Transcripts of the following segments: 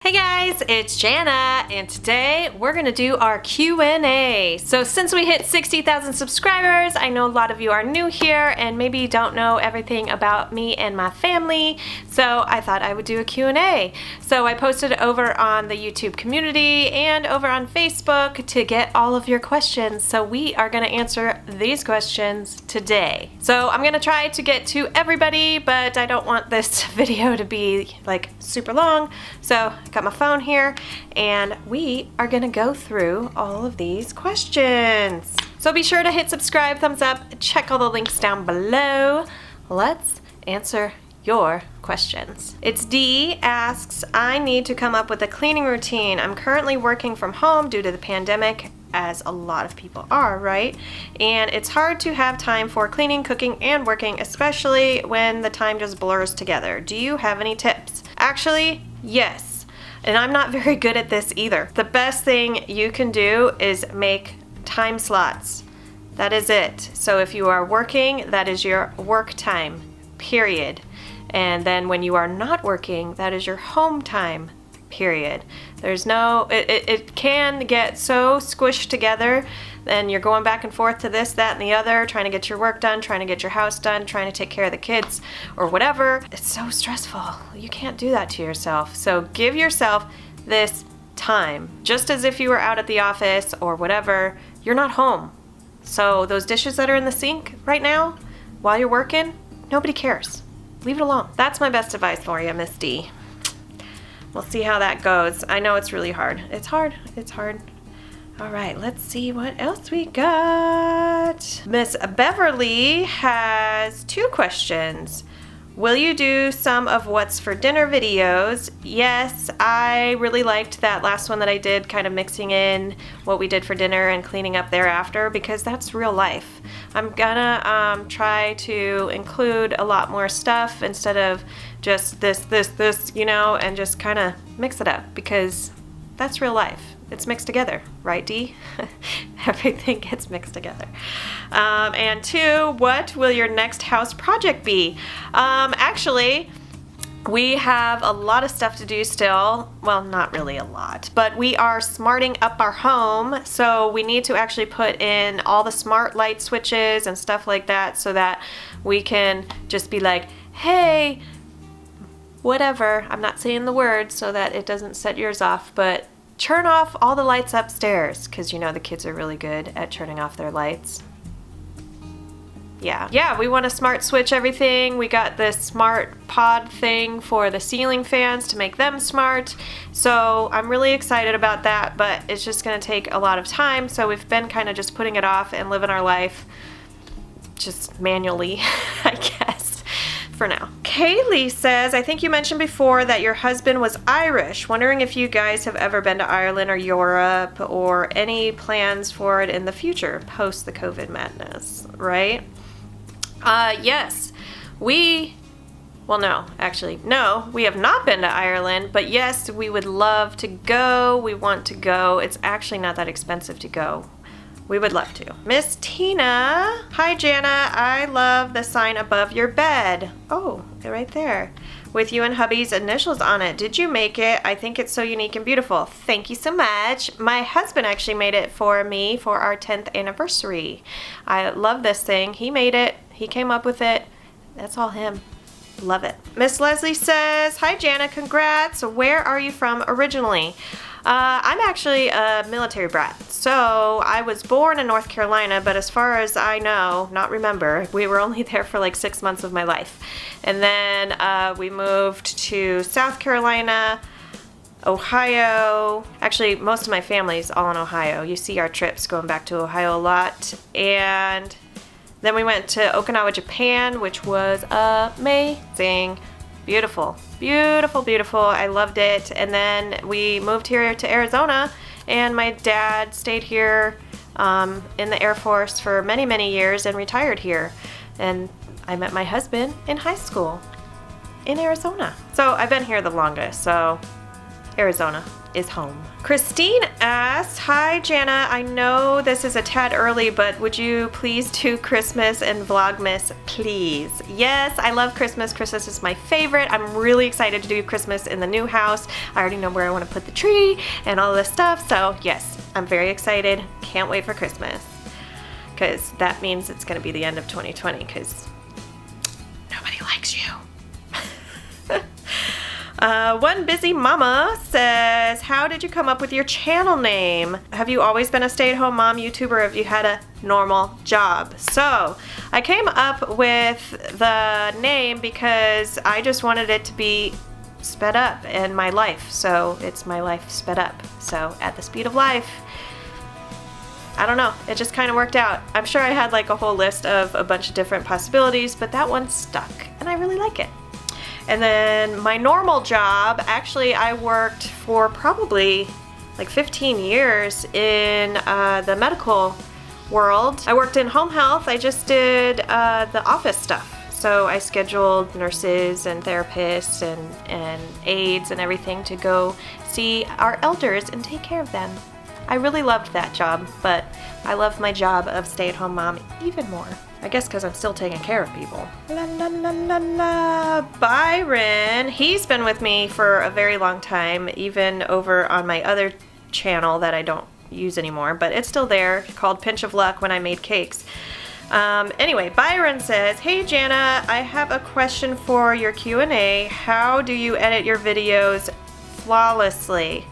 Hey guys, it's Jana, and today we're gonna do our Q&A. So since we hit 60,000 subscribers, I know a lot of you are new here and maybe don't know everything about me and my family, so I thought I would do a Q&A. So I posted over on the YouTube community and over on Facebook to get all of your questions. So we are gonna answer these questions today. So I'm gonna try to get to everybody, but I don't want this video to be like super long. So got my phone here and we are gonna go through all of these questions. So be sure to hit subscribe, thumbs up, check all the links down below. Let's answer your questions. It's D asks, I need to come up with a cleaning routine. I'm currently working from home due to the pandemic, as a lot of people are, right? And it's hard to have time for cleaning, cooking, and working, especially when the time just blurs together. Do you have any tips? Actually, yes. And I'm not very good at this either. The best thing you can do is make time slots. That is it. So if you are working, that is your work time, period. And then when you are not working, that is your home time, period. There's no, it can get so squished together, and you're going back and forth to this, that, and the other, trying to get your work done, trying to get your house done, trying to take care of the kids, or whatever. It's so stressful. You can't do that to yourself. So give yourself this time. Just as if you were out at the office or whatever, you're not home. So those dishes that are in the sink right now, while you're working, nobody cares. Leave it alone. That's my best advice for you, Miss D. We'll see how that goes. I know it's really hard. It's hard. It's hard. All right, let's see what else we got. Miss Beverly has 2 questions. Will you do some of what's for dinner videos? Yes, I really liked that last one that I did, kind of mixing in what we did for dinner and cleaning up thereafter, because that's real life. I'm gonna try to include a lot more stuff instead of just this, you know, and just kind of mix it up, because that's real life. It's mixed together, right, D? Everything gets mixed together. And 2, what will your next house project be? Actually, we have a lot of stuff to do still. Well, not really a lot, but we are smarting up our home. So we need to actually put in all the smart light switches and stuff like that so that we can just be like, hey, whatever. I'm not saying the word so that it doesn't set yours off, but turn off all the lights upstairs, because you know the kids are really good at turning off their lights. Yeah, we want to smart switch everything. We got this smart pod thing for the ceiling fans to make them smart. So I'm really excited about that, but it's just going to take a lot of time. So we've been kind of just putting it off and living our life just manually, I guess, for now. Kaylee says, I think you mentioned before that your husband was Irish. Wondering if you guys have ever been to Ireland or Europe, or any plans for it in the future post the COVID madness, right? Yes, no, we have not been to Ireland, but yes, we would love to go. We want to go. It's actually not that expensive to go. We would love to. Miss Tina, hi Jana, I love the sign above your bed. Oh, right there. With you and hubby's initials on it. Did you make it? I think it's so unique and beautiful. Thank you so much. My husband actually made it for me for our 10th anniversary. I love this thing. He made it. He came up with it. That's all him. Love it. Miss Leslie says, hi Jana, congrats. Where are you from originally? I'm actually a military brat. So I was born in North Carolina, but as far as I know, not remember, we were only there for like 6 months of my life. And then we moved to South Carolina, Ohio. Actually, most of my family's all in Ohio. You see our trips going back to Ohio a lot. And then we went to Okinawa, Japan, which was amazing. Beautiful, beautiful, beautiful. I loved it. And then we moved here to Arizona, and my dad stayed here in the Air Force for many, many years and retired here. And I met my husband in high school in Arizona. So I've been here the longest, so Arizona is home. Christine asks, hi Jana, I know this is a tad early, but would you please do Christmas and Vlogmas, please? Yes, I love Christmas. Christmas is my favorite. I'm really excited to do Christmas in the new house. I already know where I want to put the tree and all this stuff, so yes, I'm very excited. Can't wait for Christmas, because that means it's going to be the end of 2020, because nobody likes you. One busy mama says, how did you come up with your channel name? Have you always been a stay-at-home mom YouTuber, or have you had a normal job? So I came up with the name because I just wanted it to be sped up in my life. So it's my life sped up. So at the speed of life, I don't know, it just kind of worked out. I'm sure I had like a whole list of a bunch of different possibilities, but that one stuck and I really like it. And then my normal job, actually I worked for probably like 15 years in the medical world. I worked in home health. I just did the office stuff. So I scheduled nurses and therapists and aides and everything to go see our elders and take care of them. I really loved that job, but I love my job of stay-at-home mom even more. I guess because I'm still taking care of people. La la la la la. Byron, he's been with me for a very long time, even over on my other channel that I don't use anymore, but it's still there, called Pinch of Luck, when I made cakes. Anyway, Byron says, hey Jana, I have a question for your Q&A. How do you edit your videos flawlessly?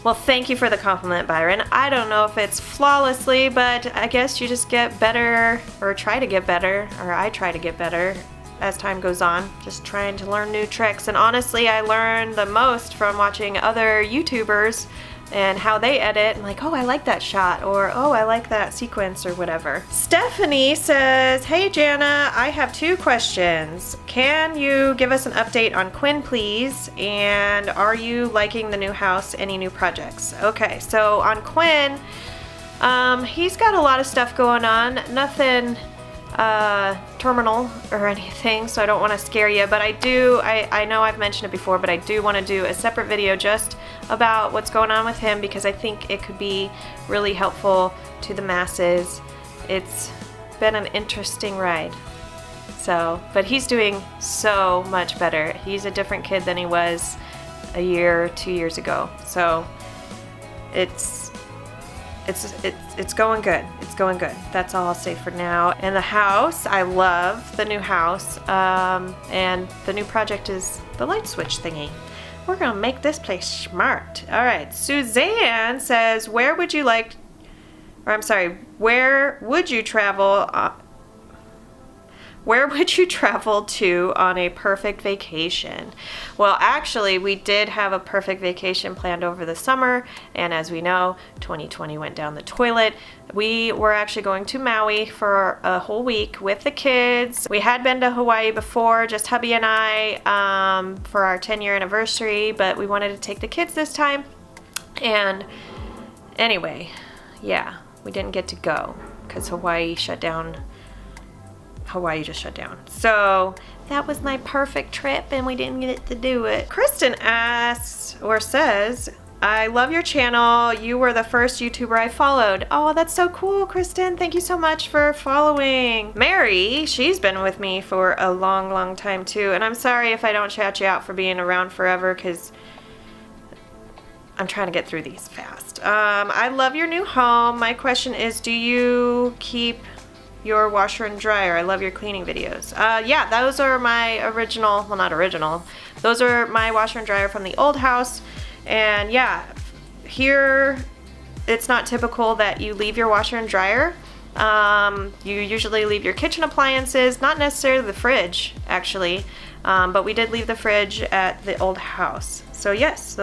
Well, thank you for the compliment, Byron. I don't know if it's flawlessly, but I guess you just get better, or try to get better, or I try to get better as time goes on, just trying to learn new tricks. And honestly, I learn the most from watching other YouTubers and how they edit, and like, oh, I like that shot, or oh, I like that sequence, or whatever. Stephanie says, hey Jana, I have 2 questions. Can you give us an update on Quinn, please? And are you liking the new house? Any new projects? Okay, so on Quinn, he's got a lot of stuff going on. Nothing terminal or anything, so I don't want to scare you, but I know I've mentioned it before, but I do want to do a separate video just about what's going on with him, because I think it could be really helpful to the masses. It's been an interesting ride. So, but he's doing so much better. He's a different kid than he was a year, 2 years ago. So it's going good. It's going good. That's all I'll say for now. And the house, I love the new house. And the new project is the light switch thingy. We're gonna make this place smart. All right, Suzanne says, where would you travel? Where would you travel to on a perfect vacation? Well, actually, we did have a perfect vacation planned over the summer, and as we know, 2020 went down the toilet. We were actually going to Maui for a whole week with the kids. We had been to Hawaii before, just hubby and I, for our 10-year anniversary, but we wanted to take the kids this time. And anyway, yeah, we didn't get to go because Hawaii shut down. Hawaii just shut down. So that was my perfect trip and we didn't get to do it. Kristen asks or says, I love your channel. You were the first YouTuber I followed. Oh, that's so cool, Kristen. Thank you so much for following. Mary, she's been with me for a long, long time too. And I'm sorry if I don't shout you out for being around forever because I'm trying to get through these fast. I love your new home. My question is, do you keep your washer and dryer? I love your cleaning videos. Yeah, those are my original, well, not original. Those are my washer and dryer from the old house. And yeah, here it's not typical that you leave your washer and dryer. You usually leave your kitchen appliances, not necessarily the fridge, actually. But we did leave the fridge at the old house. So yes,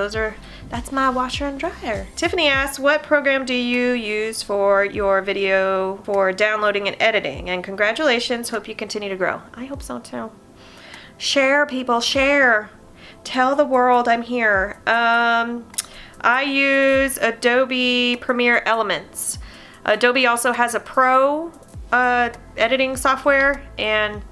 that's my washer and dryer. Tiffany asks, what program do you use for your video for downloading and editing? And congratulations, hope you continue to grow. I hope so too. Share, people, share. Tell the world I'm here. I use Adobe Premiere Elements. Adobe also has a pro editing software, and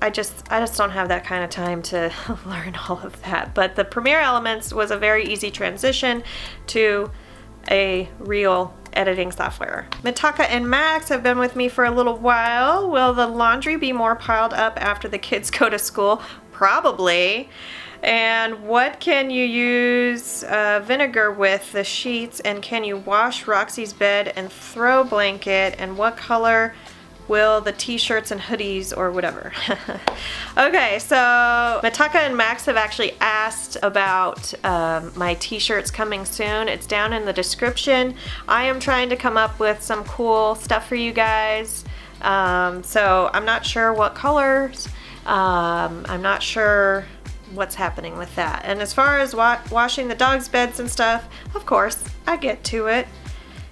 I just don't have that kind of time to learn all of that. But the Premiere Elements was a very easy transition to a real editing software. Mitaka and Max have been with me for a little while. Will the laundry be more piled up after the kids go to school? Probably. And what can you use vinegar with the sheets? And can you wash Roxy's bed and throw blanket? And what color will the t-shirts and hoodies or whatever? Okay, so Mitaka and Max have actually asked about my t-shirts coming soon. It's down in the description. I am trying to come up with some cool stuff for you guys. So I'm not sure what colors. I'm not sure what's happening with that. And as far as washing the dogs' beds and stuff, of course, I get to it.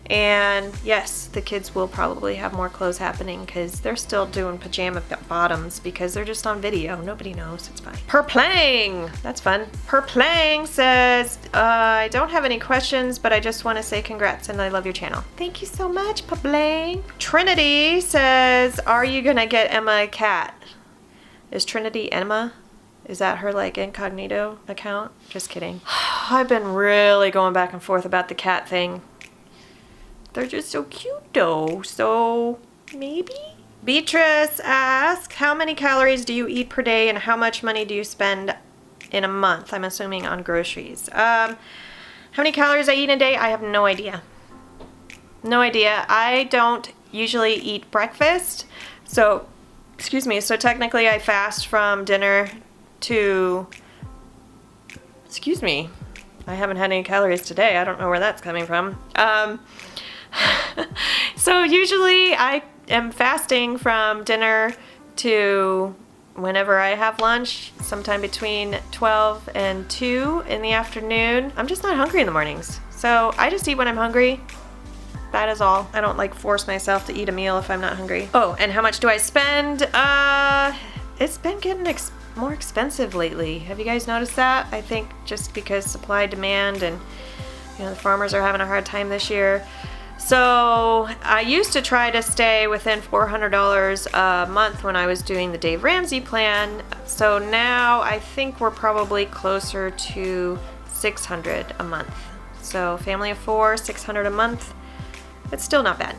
And yes, the kids will probably have more clothes happening because they're still doing pajama bottoms because they're just on video. Nobody knows. It's fine. Perplang! That's fun. Perplang says, I don't have any questions, but I just want to say congrats and I love your channel. Thank you so much, Perplang. Trinity says, are you gonna get Emma a cat? Is Trinity Emma? Is that her like incognito account? Just kidding. I've been really going back and forth about the cat thing. They're just so cute though, so maybe? Beatrice asks, how many calories do you eat per day and how much money do you spend in a month? I'm assuming on groceries. How many calories I eat in a day? I have no idea. No idea. I don't usually eat breakfast, so, excuse me, so technically I fast from dinner to, excuse me, I haven't had any calories today. I don't know where that's coming from. So usually I am fasting from dinner to whenever I have lunch, sometime between 12 and 2 in the afternoon. I'm just not hungry in the mornings. So I just eat when I'm hungry. That is all. I don't like force myself to eat a meal if I'm not hungry. Oh, and how much do I spend? It's been getting more expensive lately. Have you guys noticed that? I think just because supply demand and you know the farmers are having a hard time this year. So I used to try to stay within $400 a month when I was doing the Dave Ramsey plan. So now I think we're probably closer to $600 a month. So family of 4, $600 a month. It's still not bad.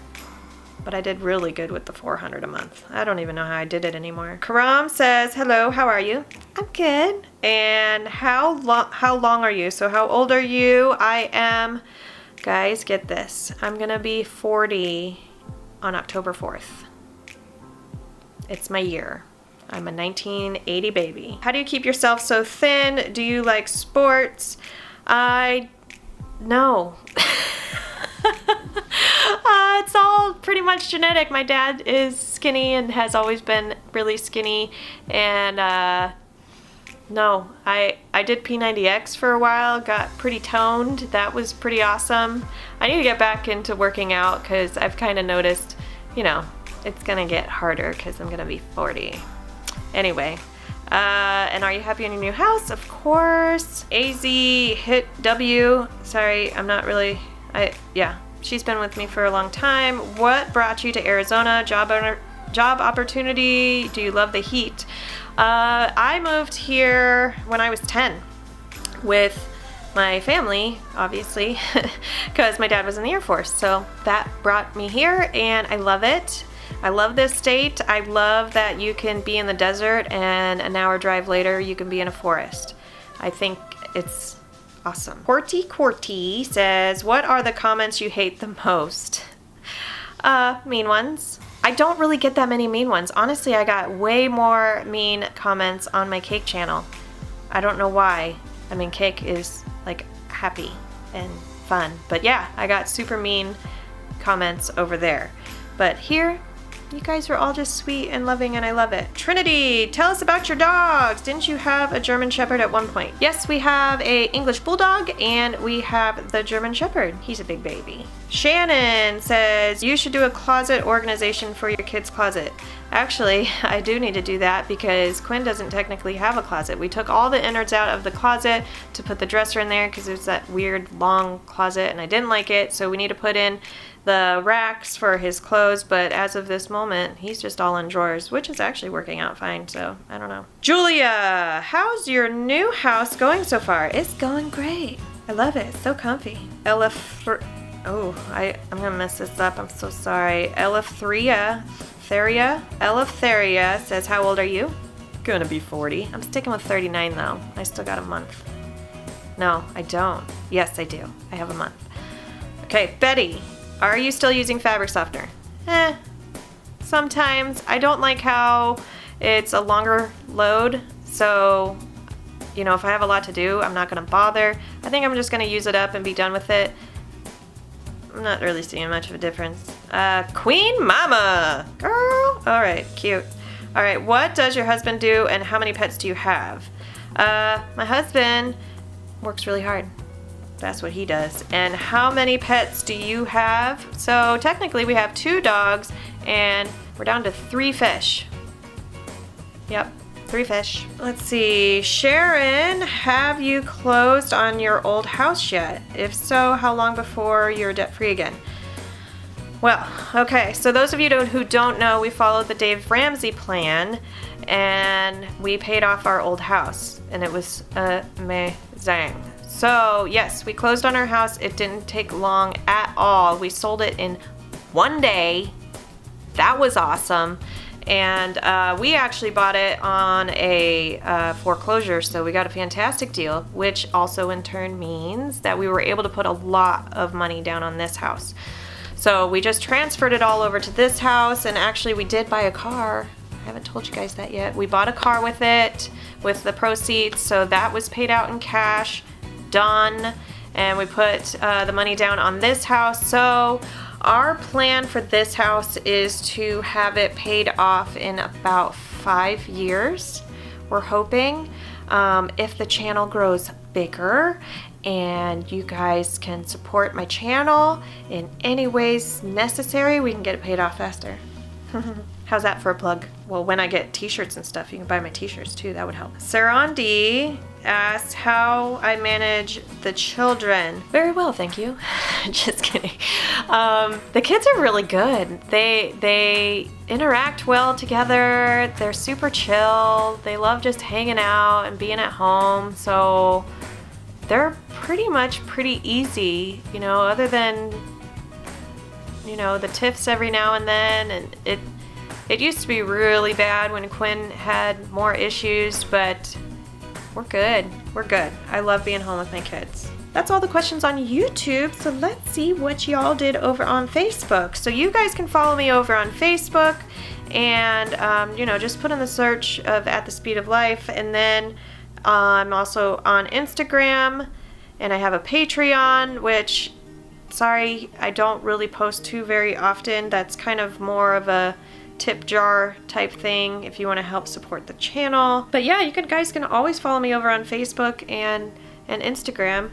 But I did really good with the $400 a month. I don't even know how I did it anymore. Karam says, hello, how are you? I'm good. And how long are you? So how old are you? I am, guys, get this. I'm gonna be 40 on October 4th. It's my year. I'm a 1980 baby. How do you keep yourself so thin? Do you like sports? No. It's all pretty much genetic. My dad is skinny and has always been really skinny, and no, I did P90X for a while, got pretty toned. That was pretty awesome. I need to get back into working out because I've kind of noticed, you know, it's gonna get harder because I'm gonna be 40. Anyway, and are you happy in your new house? Of course. AZ hit W. Sorry, I'm not really, yeah. She's been with me for a long time. What brought you to Arizona? Job opportunity? Do you love the heat? I moved here when I was 10 with my family, obviously, because my dad was in the Air Force. So that brought me here and I love it. I love this state. I love that you can be in the desert and an hour drive later you can be in a forest. I think it's awesome. Quarty says, what are the comments you hate the most? Mean ones. I don't really get that many mean ones. Honestly, I got way more mean comments on my cake channel. I don't know why. I mean, cake is like happy and fun. But yeah, I got super mean comments over there. But here, you guys are all just sweet and loving and I love it. Trinity, tell us about your dogs. Didn't you have a German Shepherd at one point? Yes, we have a English Bulldog and we have the German Shepherd. He's a big baby. Shannon says, you should do a closet organization for your kids' closet. Actually, I do need to do that because Quinn doesn't technically have a closet. We took all the innards out of the closet to put the dresser in there because there's that weird long closet and I didn't like it. So we need to put in the racks for his clothes, but as of this moment, he's just all in drawers, which is actually working out fine, so I don't know. Julia, how's your new house going so far? It's going great. I love it. It's so comfy. I'm gonna mess this up. I'm so sorry. Eleftheria says, how old are you? Gonna be 40. I'm sticking with 39 though. I still got a month. No, I don't. Yes, I do. I have a month. Okay, Betty, are you still using fabric softener? Sometimes. I don't like how it's a longer load, so, you know, if I have a lot to do, I'm not gonna bother. I think I'm just gonna use it up and be done with it. I'm not really seeing much of a difference. Queen Mama! Girl! Alright, cute. Alright, what does your husband do and how many pets do you have? My husband works really hard. That's what he does. And how many pets do you have? So technically we have 2 dogs and we're down to 3 fish. Yep, 3 fish. Let's see, Sharon, have you closed on your old house yet? If so, how long before you're debt free again? Well, okay, so those of you who don't know, we followed the Dave Ramsey plan and we paid off our old house and it was amazing. So yes, we closed on our house. It didn't take long at all. We sold it in 1 day. That was awesome. And we actually bought it on a foreclosure, so we got a fantastic deal, which also in turn means that we were able to put a lot of money down on this house. So we just transferred it all over to this house, and actually we did buy a car. I haven't told you guys that yet. We bought a car with it, with the proceeds, so that was paid out in cash. Done. And we put the money down on this house. So our plan for this house is to have it paid off in about 5 years. We're hoping if the channel grows bigger and you guys can support my channel in any ways necessary, we can get it paid off faster. How's that for a plug? Well, when I get t-shirts and stuff, you can buy my t-shirts too. That would help. Sarah D asks how I manage the children. Very well, thank you. Just kidding. The kids are really good. They interact well together. They're super chill. They love just hanging out and being at home. So they're pretty easy, you know, other than, you know, the tiffs every now and then, and it used to be really bad when Quinn had more issues, but we're good. We're good. I love being home with my kids. That's all the questions on YouTube, so let's see what y'all did over on Facebook. So you guys can follow me over on Facebook and, you know, just put in the search of At the Speed of Life, and then I'm also on Instagram, and I have a Patreon, which, sorry, I don't really post to very often. That's kind of more of a tip jar type thing if you want to help support the channel. But yeah, you guys can always follow me over on Facebook and Instagram.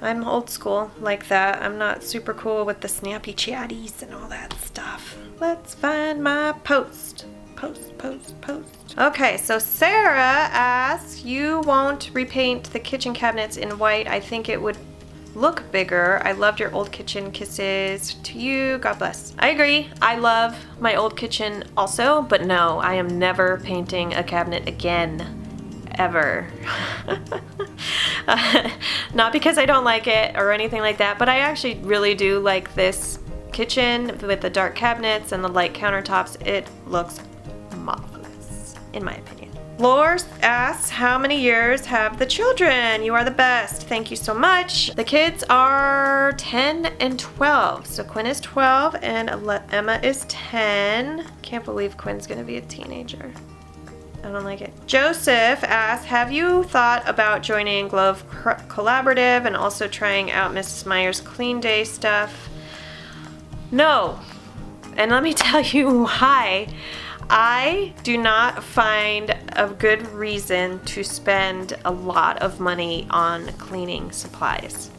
I'm old school like that. I'm not super cool with the snappy chatties and all that stuff. Let's find my post. Post. Okay, so Sarah asks, you won't repaint the kitchen cabinets in white. I think it would look bigger. I loved your old kitchen. Kisses to you. God bless. I agree. I love my old kitchen also, but no, I am never painting a cabinet again. Ever. Not because I don't like it or anything like that, but I actually really do like this kitchen with the dark cabinets and the light countertops. It looks marvelous, in my opinion. Lors asks, how many years have the children? You are the best. Thank you so much. The kids are 10 and 12. So Quinn is 12 and Emma is 10. Can't believe Quinn's gonna be a teenager. I don't like it. Joseph asks, have you thought about joining Glove Collaborative and also trying out Mrs. Meyer's Clean Day stuff? No. And let me tell you why. I do not find a good reason to spend a lot of money on cleaning supplies.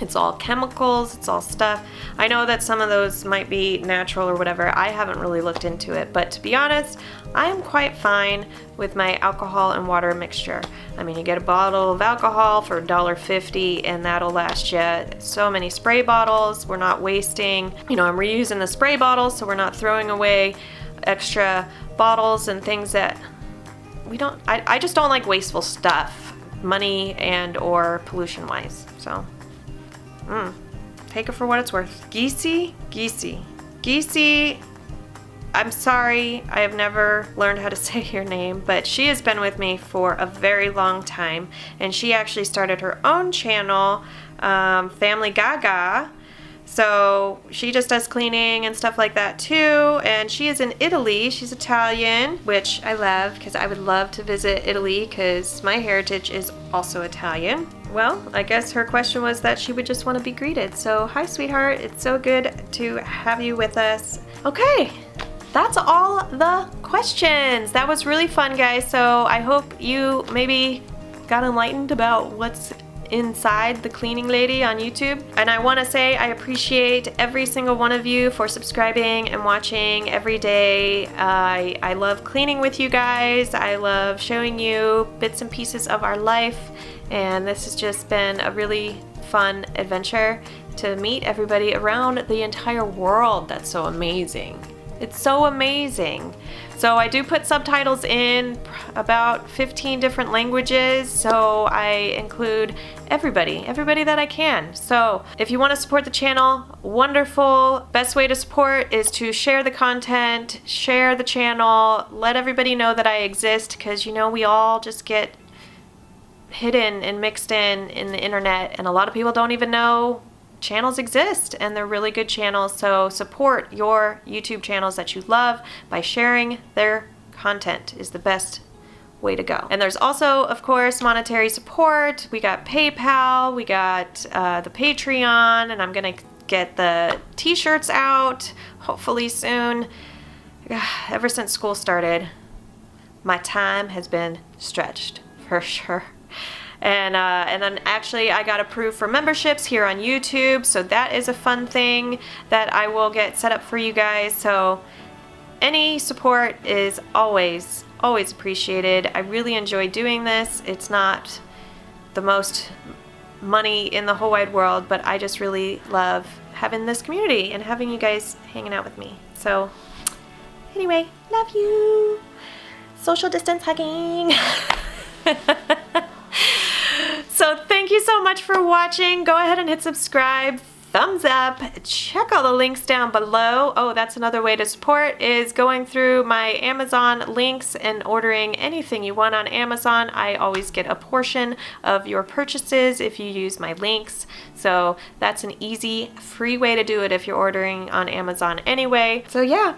It's all chemicals, it's all stuff. I know that some of those might be natural or whatever. I haven't really looked into it, but to be honest, I am quite fine with my alcohol and water mixture. I mean, you get a bottle of alcohol for $1.50 and that'll last you so many spray bottles. We're not wasting, you know, I'm reusing the spray bottles, so we're not throwing away extra bottles and things that we don't, I just don't like wasteful stuff, money and or pollution wise. So take it for what it's worth. Geesey, I'm sorry, I have never learned how to say your name, but she has been with me for a very long time, and she actually started her own channel, Family Gaga. So she just does cleaning and stuff like that too, and she is in Italy. She's Italian, which I love because I would love to visit Italy because my heritage is also Italian. Well, I guess her question was that she would just want to be greeted. So hi, sweetheart. It's so good to have you with us. Okay, that's all the questions. That was really fun, guys. So I hope you maybe got enlightened about what's inside the cleaning lady on YouTube. And I want to say I appreciate every single one of you for subscribing and watching every day. I love cleaning with you guys. I love showing you bits and pieces of our life, and this has just been a really fun adventure to meet everybody around the entire world. That's so amazing. It's so amazing. So I do put subtitles in about 15 different languages, so I include everybody that I can. So if you want to support the channel, wonderful. Best way to support is to share the content, share the channel, let everybody know that I exist, because you know we all just get hidden and mixed in the internet, and a lot of people don't even know channels exist, and they're really good channels. So support your YouTube channels that you love by sharing their content is the best way to go. And there's also, of course, monetary support. We got PayPal, we got the Patreon, and I'm gonna get the t-shirts out hopefully soon. Ever since school started, my time has been stretched for sure. And then actually I got approved for memberships here on YouTube, so that is a fun thing that I will get set up for you guys. So any support is always appreciated. I really enjoy doing this. It's not the most money in the whole wide world, but I just really love having this community and having you guys hanging out with me. So anyway, love you. Social distance hugging. So thank you so much for watching. Go ahead and hit subscribe, thumbs up, check all the links down below. Oh, that's another way to support, is going through my Amazon links and ordering anything you want on Amazon. I always get a portion of your purchases if you use my links. So that's an easy, free way to do it if you're ordering on Amazon anyway. So yeah,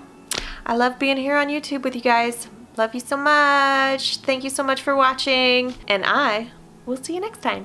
I love being here on YouTube with you guys. Love you so much. Thank you so much for watching, and I we'll see you next time.